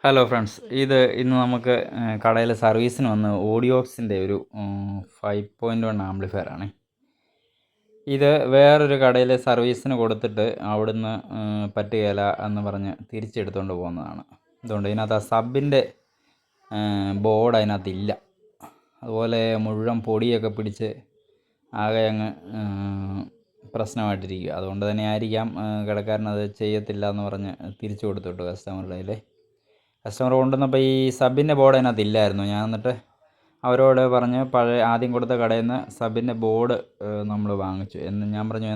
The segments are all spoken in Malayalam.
ഹലോ ഫ്രണ്ട്സ്, ഇന്ന് നമുക്ക് കടയിൽ സർവീസിന് വന്ന് ഓഡിയോക്സിൻ്റെ ഒരു 5.1 ആംപ്ലിഫയർ ആണ്. ഇത് വേറൊരു കടയിൽ സർവീസിന് കൊടുത്തിട്ട് അവിടുന്ന് പറ്റുകയില്ല എന്ന് പറഞ്ഞ് തിരിച്ചെടുത്തുകൊണ്ട് പോകുന്നതാണ്. അതുകൊണ്ട് ഇതിനകത്ത് ആ സബിൻ്റെ ബോർഡ് അതിനകത്തില്ല. അതുപോലെ മുഴുവൻ പൊടിയൊക്കെ പിടിച്ച് ആകെ അങ്ങ് പ്രശ്നമായിട്ടിരിക്കുക. അതുകൊണ്ട് തന്നെ ആയിരിക്കാം കടക്കാരനത് ചെയ്യത്തില്ല എന്ന് പറഞ്ഞ് തിരിച്ചു കൊടുത്തിട്ടു കസ്റ്റമറുടെ കയ്യിൽ. കസ്റ്റമർ കൊണ്ടുവന്നപ്പോൾ ഈ സബിൻ്റെ ബോർഡ് അതിനകത്ത് ഇല്ലായിരുന്നു. ഞാൻ എന്നിട്ട് അവരോട് പറഞ്ഞ് ആദ്യം കൊടുത്ത കടയിൽ നിന്ന് സബിൻ്റെ ബോർഡ് നമ്മൾ വാങ്ങിച്ചു എന്ന് ഞാൻ പറഞ്ഞു.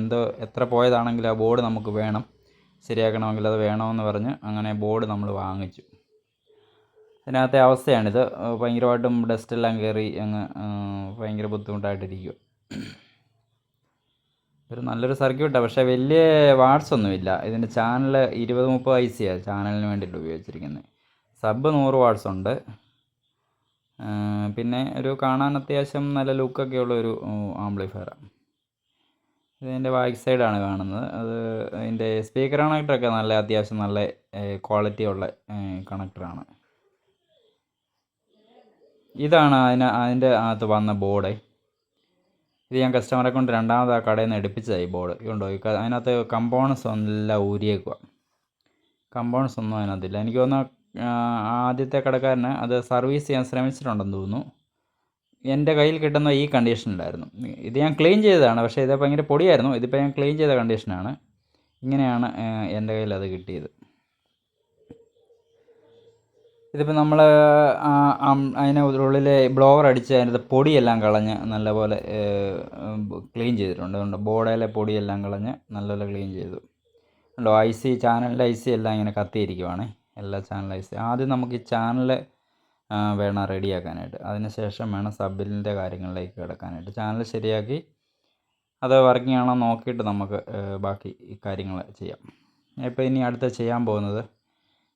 എത്ര പോയതാണെങ്കിലും ആ ബോർഡ് നമുക്ക് വേണം, ശരിയാക്കണമെങ്കിൽ അത് വേണമെന്ന് പറഞ്ഞ് അങ്ങനെ ബോർഡ് നമ്മൾ വാങ്ങിച്ചു. അതിനകത്തെ അവസ്ഥയാണിത്. ഭയങ്കരമായിട്ടും ഡസ്റ്റെല്ലാം കയറി അങ്ങ് ഭയങ്കര ബുദ്ധിമുട്ടായിട്ടിരിക്കുക. ഒരു നല്ലൊരു സർക്യൂട്ടാണ്, പക്ഷേ വലിയ വാട്ട്സ് ഒന്നുമില്ല. ഇതിൻ്റെ ചാനൽ 20-30 IC ചാനലിന് വേണ്ടിയിട്ട് ഉപയോഗിച്ചിരിക്കുന്നത്. സബ് 100 വാട്ട്സ് ഉണ്ട്. പിന്നെ ഒരു കാണാൻ അത്യാവശ്യം നല്ല ലുക്കൊക്കെ ഉള്ള ഒരു ആംപ്ലിഫയറാണ്. ഇതിൻ്റെ ബാക്ക് സൈഡാണ് കാണുന്നത്. അതിൻ്റെ സ്പീക്കർ കണക്ടറൊക്കെ അത്യാവശ്യം നല്ല ക്വാളിറ്റി ഉള്ള കണക്ടറാണ്. ഇതാണ് അതിൻ്റെ അകത്ത് വന്ന ബോർഡ്. ഇത് ഞാൻ കസ്റ്റമറെ കൊണ്ട് രണ്ടാമത് ആ കടയിൽ നിന്ന് എടുപ്പിച്ചതായി ബോർഡ്. ഇതുണ്ടോ, അതിനകത്ത് കമ്പോണൻസ് എല്ലാം ഊരിയേക്കുക. കമ്പോണൻസ് ഒന്നും അതിനകത്തില്ല. എനിക്ക് തോന്നുന്നു ആദ്യത്തെ കടക്കാരന് അത് സർവീസ് ചെയ്യാൻ ശ്രമിച്ചിട്ടുണ്ടെന്ന് തോന്നുന്നു. എൻ്റെ കയ്യിൽ കിട്ടുന്ന ഈ കണ്ടീഷനിലായിരുന്നു. ഇത് ഞാൻ ക്ലീൻ ചെയ്തതാണ്, പക്ഷേ ഇത് ഭയങ്കര പൊടിയായിരുന്നു. ഇതിപ്പോൾ ഞാൻ ക്ലീൻ ചെയ്ത കണ്ടീഷനാണ്. ഇങ്ങനെയാണ് എൻ്റെ കയ്യിൽ അത് കിട്ടിയത്. ഇതിപ്പോൾ നമ്മൾ അതിനുള്ളിൽ ബ്ലോവർ അടിച്ച് അതിൻ്റെ പൊടിയെല്ലാം കളഞ്ഞ് നല്ലപോലെ ക്ലീൻ ചെയ്തിട്ടുണ്ട്. അതുകൊണ്ട് ബോർഡിലെ പൊടിയെല്ലാം കളഞ്ഞ് നല്ലപോലെ ക്ലീൻ ചെയ്തു. ഉണ്ടോ, ചാനലിൻ്റെ IC എല്ലാം ഇങ്ങനെ കത്തിയിരിക്കുവാണ്. എല്ലാ ചാനൽ IC ആദ്യം നമുക്ക് ഈ ചാനൽ വേണം റെഡിയാക്കാനായിട്ട്. അതിന് ശേഷം വേണം സബിൻ്റെ കാര്യങ്ങളിലേക്ക് കിടക്കാനായിട്ട്. ചാനൽ ശരിയാക്കി അത് വർക്കിംഗ് ആണോ നോക്കിയിട്ട് നമുക്ക് ബാക്കി കാര്യങ്ങൾ ചെയ്യാം. ഇപ്പോൾ ഇനി അടുത്ത ചെയ്യാൻ പോകുന്നത്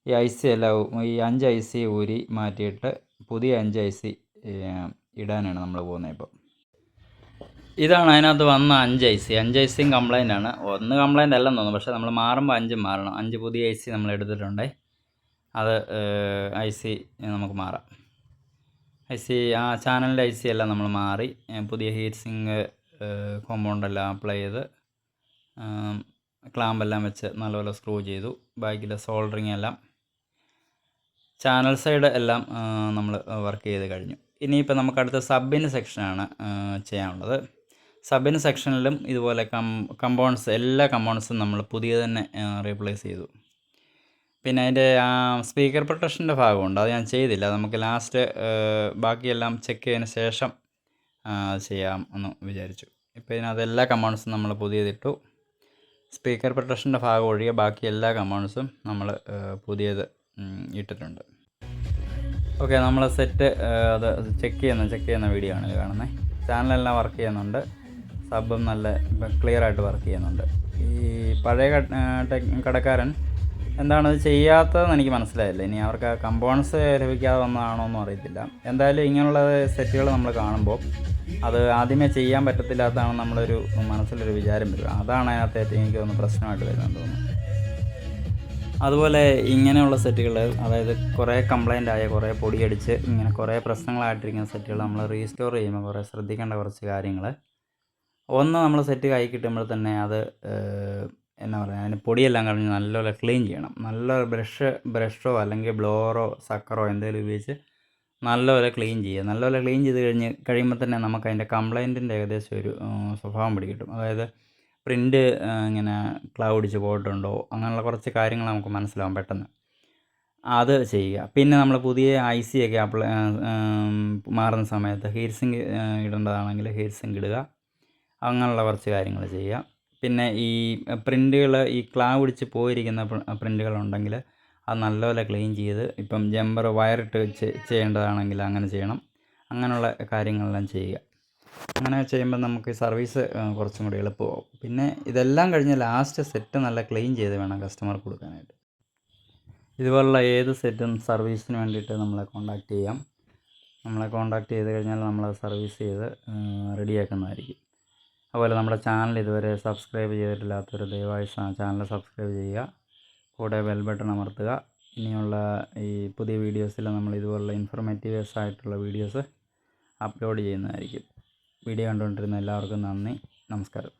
ഈ IC എല്ലാം ഈ 5 IC ഊരി മാറ്റിയിട്ട് പുതിയ 5 IC ഇടാനാണ് നമ്മൾ പോകുന്നത്. ഇപ്പോൾ ഇതാണ് അതിനകത്ത് വന്ന 5 IC. 5 ICയും കംപ്ലൈൻ്റ് ആണ്. ഒന്ന് കംപ്ലൈൻ്റ് അല്ലെന്ന് തോന്നുന്നു, പക്ഷേ നമ്മൾ മാറുമ്പോൾ 5 മാറണം. 5 പുതിയ IC നമ്മൾ എടുത്തിട്ടുണ്ട്. അത് IC നമുക്ക് മാറാം. IC ആ ചാനലിൻ്റെ IC എല്ലാം നമ്മൾ മാറി പുതിയ ഹീറ്റ് സിങ്ക് കോമ്പൗണ്ടെല്ലാം അപ്ലൈ ചെയ്ത് ക്ലാമ്പെല്ലാം വെച്ച് നല്ലപോലെ സ്ക്രൂ ചെയ്തു. ബാക്കിലെ സോൾഡറിങ് എല്ലാം ചാനൽ സൈഡ് എല്ലാം നമ്മൾ വർക്ക് ചെയ്ത് കഴിഞ്ഞു. ഇനിയിപ്പോൾ നമുക്ക് അടുത്ത സബിന് സെക്ഷനാണ് ചെയ്യാനുള്ളത്. സബിന് സെക്ഷനിലും ഇതുപോലെ കമ്പോണൻസ് എല്ലാ കമ്പോണൻസും നമ്മൾ പുതിയ തന്നെ റീപ്ലേസ് ചെയ്തു. പിന്നെ അതിൻ്റെ സ്പീക്കർ പ്രൊട്ടക്ഷൻ്റെ ഭാഗമുണ്ട്, അത് ഞാൻ ചെയ്തില്ല. നമുക്ക് ലാസ്റ്റ് ബാക്കിയെല്ലാം ചെക്ക് ചെയ്തതിന് ശേഷം ചെയ്യാം എന്ന് വിചാരിച്ചു. ഇപ്പോൾ ഇതിനകത്ത് എല്ലാ കമ്പോണൻസും നമ്മൾ പുതിയതിട്ടു. സ്പീക്കർ പ്രൊട്ടക്ഷൻ്റെ ഭാഗം ഒഴികെ ബാക്കി എല്ലാ കമ്പോണൻസും നമ്മൾ പുതിയത് ഇട്ടിട്ടുണ്ട്. ഓക്കെ, നമ്മൾ സെറ്റ് അത് ചെക്ക് ചെയ്യുന്ന വീഡിയോ ആണ് കാണുന്നത്. ചാനലെല്ലാം വർക്ക് ചെയ്യുന്നുണ്ട്. സബും നല്ല ക്ലിയറായിട്ട് വർക്ക് ചെയ്യുന്നുണ്ട്. ഈ പഴയ കടക്കാരൻ എന്താണത് ചെയ്യാത്തതെന്ന് എനിക്ക് മനസ്സിലായില്ല. ഇനി അവർക്ക് ആ കമ്പോണൻസ് ലഭിക്കാതെ വന്നതാണോ എന്നും അറിയത്തില്ല. എന്തായാലും ഇങ്ങനെയുള്ള സെറ്റുകൾ നമ്മൾ കാണുമ്പോൾ അത് ആദ്യമേ ചെയ്യാൻ പറ്റത്തില്ലാത്തതാണ് നമ്മളൊരു മനസ്സിലൊരു വിചാരം വരും. അതാണ് അതിനകത്ത് എനിക്ക് തോന്നുന്നു പ്രശ്നമായിട്ട് വരുന്നത് തോന്നുന്നു. അതുപോലെ ഇങ്ങനെയുള്ള സെറ്റുകൾ, അതായത് കുറേ കംപ്ലൈൻ്റ് ആയ, കുറേ പൊടിയടിച്ച് ഇങ്ങനെ കുറേ പ്രശ്നങ്ങളായിട്ടിരിക്കുന്ന സെറ്റുകൾ നമ്മൾ റീസ്റ്റോർ ചെയ്യുമ്പോൾ കുറേ ശ്രദ്ധിക്കേണ്ട കുറച്ച് കാര്യങ്ങൾ. ഒന്ന്, നമ്മൾ സെറ്റ് കൈ കിട്ടുമ്പോൾ തന്നെ അത് എന്നാ പറയുക, അതിന് പൊടിയെല്ലാം കളഞ്ഞ് നല്ലപോലെ ക്ലീൻ ചെയ്യണം. നല്ല ബ്രഷോ അല്ലെങ്കിൽ ബ്ലോവറോ സക്കറോ എന്തെങ്കിലും ഉപയോഗിച്ച് നല്ലപോലെ ക്ലീൻ ചെയ്യുക. നല്ലപോലെ ക്ലീൻ ചെയ്ത് കഴിയുമ്പോൾ തന്നെ നമുക്ക് അതിൻ്റെ കംപ്ലൈൻറ്റിൻ്റെ ഏകദേശം ഒരു സ്വഭാവം പിടികിട്ടും. അതായത് പ്രിൻ്റ് ഇങ്ങനെ ക്ലൗഡിച്ച് പോയിട്ടുണ്ടോ, അങ്ങനെയുള്ള കുറച്ച് കാര്യങ്ങൾ നമുക്ക് മനസ്സിലാവും പെട്ടെന്ന്. അത് ചെയ്യുക. പിന്നെ നമ്മൾ പുതിയ IC ഒക്കെ മാറുന്ന സമയത്ത് ഹീറ്റ് സിങ്ക് ഇടേണ്ടതാണെങ്കിൽ ഹീറ്റ് സിങ്ക് ഇടുക. അങ്ങനെയുള്ള കുറച്ച് കാര്യങ്ങൾ ചെയ്യുക. പിന്നെ ഈ പ്രിൻ്റുകൾ, ഈ ക്ലൗഡിച്ച് പോയിരിക്കുന്ന പ്രിൻ്റുകളുണ്ടെങ്കിൽ അത് നല്ലപോലെ ക്ലീൻ ചെയ്ത്, ഇപ്പം ജമ്പർ വയറിട്ട് ചെയ്യേണ്ടതാണെങ്കിൽ അങ്ങനെ ചെയ്യണം. അങ്ങനെയുള്ള കാര്യങ്ങളെല്ലാം ചെയ്യുക. അങ്ങനെ ചെയ്യുമ്പോൾ നമുക്ക് സർവീസ് കുറച്ചും കൂടി എളുപ്പമാവും. പിന്നെ ഇതെല്ലാം കഴിഞ്ഞ് ലാസ്റ്റ് സെറ്റ് നല്ല ക്ലീൻ ചെയ്ത് വേണം കസ്റ്റമർക്ക് കൊടുക്കാനായിട്ട്. ഇതുപോലുള്ള ഏത് സെറ്റും സർവീസിന് വേണ്ടിയിട്ട് നമ്മളെ കോൺടാക്റ്റ് ചെയ്യാം. നമ്മളെ കോൺടാക്റ്റ് ചെയ്ത് കഴിഞ്ഞാൽ നമ്മളത് സർവീസ് ചെയ്ത് റെഡിയാക്കുന്നതായിരിക്കും. അതുപോലെ നമ്മുടെ ചാനൽ ഇതുവരെ സബ്സ്ക്രൈബ് ചെയ്തിട്ടില്ലാത്തവർ ദയവായി ചാനൽ സബ്സ്ക്രൈബ് ചെയ്യുക. കൂടെ ബെൽ ബട്ടൺ അമർത്തുക. ഇനിയുള്ള ഈ പുതിയ വീഡിയോസിൽ നമ്മൾ ഇതുപോലുള്ള ഇൻഫോർമേറ്റീവ്സ് ആയിട്ടുള്ള വീഡിയോസ് അപ്ലോഡ് ചെയ്യുന്നതായിരിക്കും. വീഡിയോ കണ്ടുകൊണ്ടിരുന്ന എല്ലാവർക്കും നന്ദി, നമസ്കാരം.